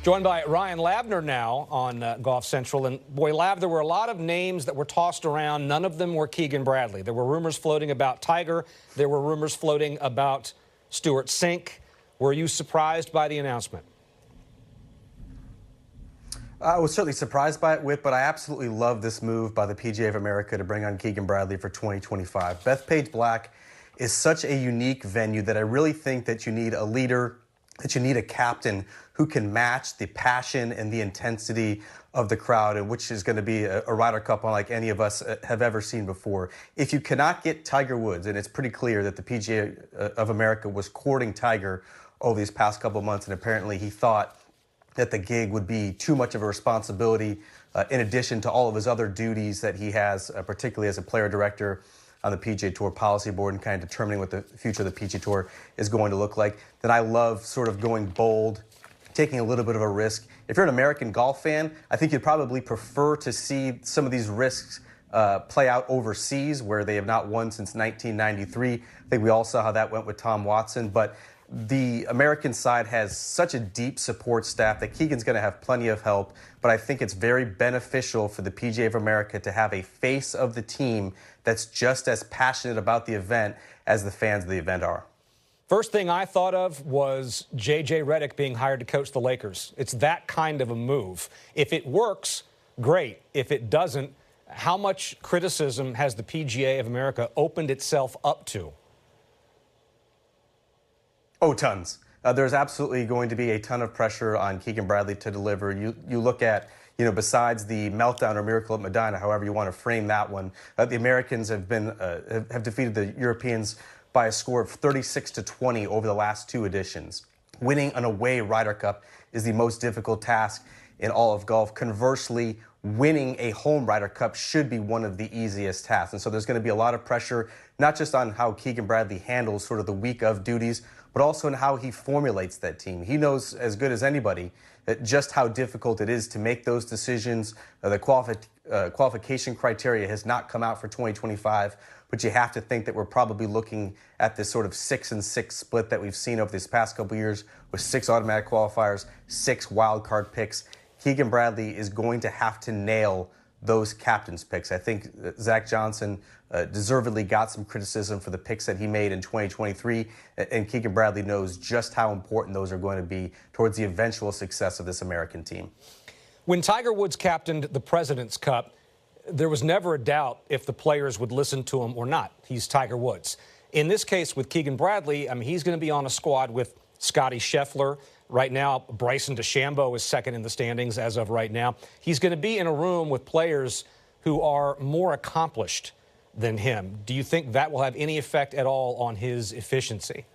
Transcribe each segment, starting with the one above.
Joined by Ryan Lavner now on Golf Central. And boy, Lav, there were a lot of names that were tossed around. None of them were Keegan Bradley. There were rumors floating about Tiger. There were rumors floating about Stewart Cink. Were you surprised by the announcement? I was certainly surprised by it, Whit, but I absolutely love this move by the PGA of America to bring on Keegan Bradley for 2025. Bethpage Black is such a unique venue that I really think that you need a leader, that you need a captain who can match the passion and the intensity of the crowd, and which is going to be a Ryder Cup unlike any of us have ever seen before. If you cannot get Tiger Woods, and it's pretty clear that the PGA of America was courting Tiger over these past couple of months, and apparently he thought that the gig would be too much of a responsibility in addition to all of his other duties that he has, particularly as a player director on the PGA Tour Policy Board and kind of determining what the future of the PGA Tour is going to look like. Then I love sort of going bold, taking a little bit of a risk. If you're an American golf fan, I think you'd probably prefer to see some of these risks play out overseas where they have not won since 1993. I think we all saw how that went with Tom Watson. But the American side has such a deep support staff that Keegan's going to have plenty of help. But I think it's very beneficial for the PGA of America to have a face of the team that's just as passionate about the event as the fans of the event are. First thing I thought of was J.J. Redick being hired to coach the Lakers. It's that kind of a move. If it works, great. If it doesn't, how much criticism has the PGA of America opened itself up to? Oh, tons. There's absolutely going to be a ton of pressure on Keegan Bradley to deliver. You look at, besides the meltdown or miracle at Medina, however you want to frame that one, the Americans have defeated the Europeans by a score of 36-20 over the last two editions. Winning an away Ryder Cup is the most difficult task in all of golf. Conversely, winning a home Ryder Cup should be one of the easiest tasks. And so there's going to be a lot of pressure, not just on how Keegan Bradley handles sort of the week of duties, but also in how he formulates that team. He knows as good as anybody that just how difficult it is to make those decisions. The qualification criteria has not come out for 2025, but you have to think that we're probably looking at this sort of 6-6 split that we've seen over these past couple years with 6 automatic qualifiers, 6 wild card picks. Keegan Bradley is going to have to nail those captain's picks. I think Zach Johnson deservedly got some criticism for the picks that he made in 2023, and Keegan Bradley knows just how important those are going to be towards the eventual success of this American team. When Tiger Woods captained the President's Cup, there was never a doubt if the players would listen to him or not. He's Tiger Woods. In this case with Keegan Bradley, I mean, he's going to be on a squad with Scotty Scheffler. Right now, Bryson DeChambeau is second in the standings as of right now. He's going to be in a room with players who are more accomplished than him. Do you think that will have any effect at all on his efficiency?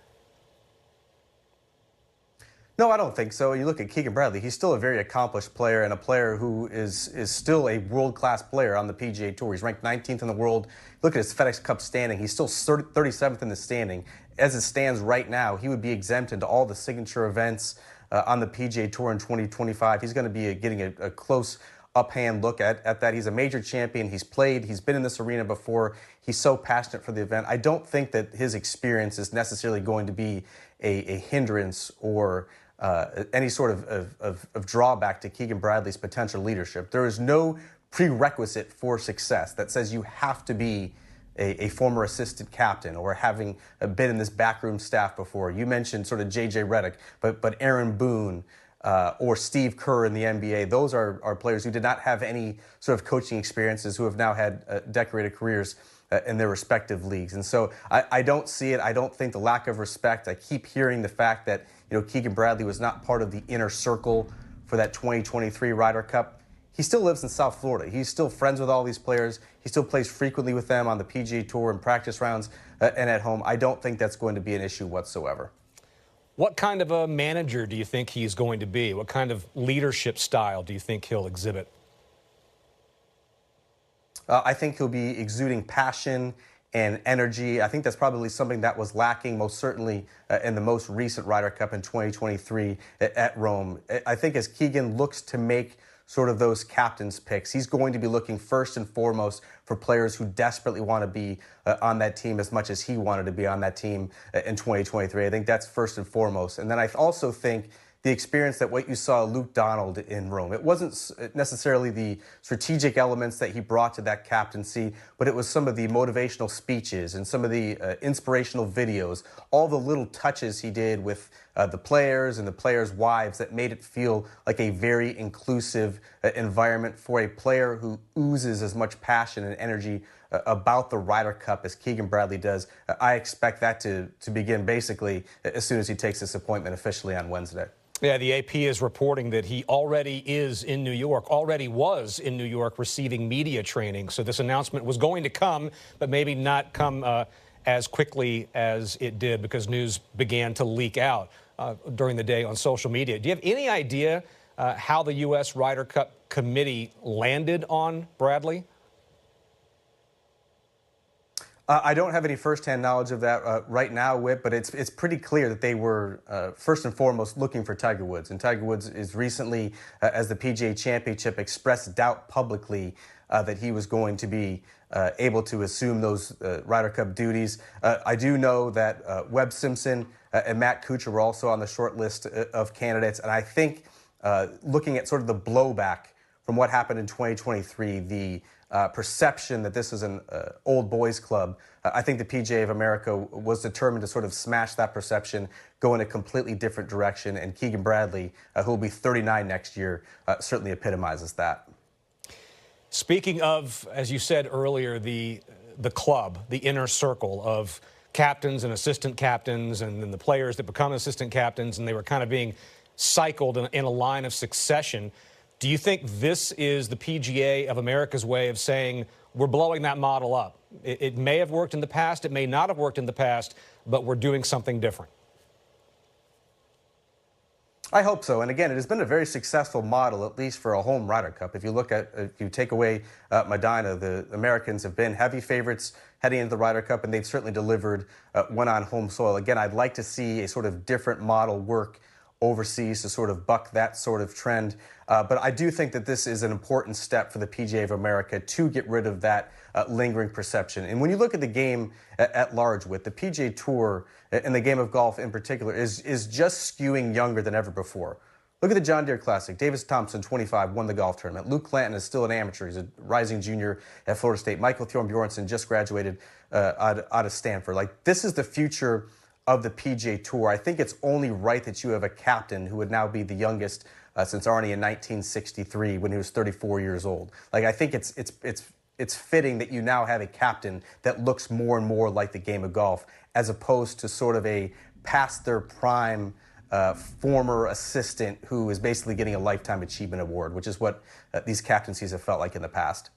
No, I don't think so. You look at Keegan Bradley, he's still a very accomplished player and a player who is still a world-class player on the PGA Tour. He's ranked 19th in the world. Look at his FedEx Cup standing. He's still 37th in the standing. As it stands right now, he would be exempt into all the signature events on the PGA Tour in 2025. He's going to be getting a close uphand look at that. He's a major champion. He's played. He's been in this arena before. He's so passionate for the event. I don't think that his experience is necessarily going to be a hindrance or any sort of drawback to Keegan Bradley's potential leadership. There is no prerequisite for success that says you have to be a former assistant captain or having been in this backroom staff before. You mentioned sort of J.J. Redick, but Aaron Boone or Steve Kerr in the NBA, those are players who did not have any sort of coaching experiences, who have now had decorated careers in their respective leagues. And so I don't see it. I don't think the lack of respect. I keep hearing the fact that Keegan Bradley was not part of the inner circle for that 2023 Ryder Cup. He still lives in South Florida. He's still friends with all these players. He still plays frequently with them on the PGA Tour and practice rounds and at home. I don't think that's going to be an issue whatsoever. What kind of a manager do you think he's going to be? What kind of leadership style do you think he'll exhibit? I think he'll be exuding passion and energy. I think that's probably something that was lacking most certainly in the most recent Ryder Cup in 2023 at Rome. I think as Keegan looks to make sort of those captain's picks, he's going to be looking first and foremost for players who desperately want to be on that team as much as he wanted to be on that team in 2023. I think that's first and foremost. And then I also think the experience that what you saw Luke Donald in Rome. It wasn't necessarily the strategic elements that he brought to that captaincy, but it was some of the motivational speeches and some of the inspirational videos, all the little touches he did with the players and the players' wives that made it feel like a very inclusive environment for a player who oozes as much passion and energy about the Ryder Cup as Keegan Bradley does. I expect that to begin basically as soon as he takes this appointment officially on Wednesday. Yeah, the AP is reporting that he already was in New York receiving media training. So this announcement was going to come, but maybe not come as quickly as it did because news began to leak out during the day on social media. Do you have any idea how the U.S. Ryder Cup committee landed on Bradley? I don't have any firsthand knowledge of that right now, Whit, but it's pretty clear that they were first and foremost looking for Tiger Woods. And Tiger Woods is recently, as the PGA Championship, expressed doubt publicly that he was going to be able to assume those Ryder Cup duties. I do know that Webb Simpson and Matt Kuchar were also on the short list of candidates. And I think looking at sort of the blowback from what happened in 2023, the perception that this is an old boys club, I think the PGA of America was determined to sort of smash that perception, go in a completely different direction, and Keegan Bradley, who will be 39 next year, certainly epitomizes that. Speaking of, as you said earlier, the club, the inner circle of captains and assistant captains and then the players that become assistant captains, and they were kind of being cycled in a line of succession. Do you think this is the PGA of America's way of saying we're blowing that model up? It may have worked in the past, it may not have worked in the past, but we're doing something different. I hope so. And again, it has been a very successful model, at least for a home Ryder Cup. If you take away Medina, the Americans have been heavy favorites heading into the Ryder Cup, and they've certainly delivered when on home soil. Again, I'd like to see a sort of different model work overseas to sort of buck that sort of trend. But I do think that this is an important step for the PGA of America to get rid of that lingering perception. And when you look at the game at large, with the PGA Tour and the game of golf in particular is just skewing younger than ever before. Look at the John Deere Classic. Davis Thompson, 25, won the golf tournament. Luke Clanton is still an amateur. He's a rising junior at Florida State. Michael Bjornsson just graduated out of Stanford. Like, this is the future of the PGA Tour. I think it's only right that you have a captain who would now be the youngest since Arnie in 1963 when he was 34 years old. Like, I think it's fitting that you now have a captain that looks more and more like the game of golf, as opposed to sort of a past their prime former assistant who is basically getting a Lifetime Achievement Award, which is what these captaincies have felt like in the past.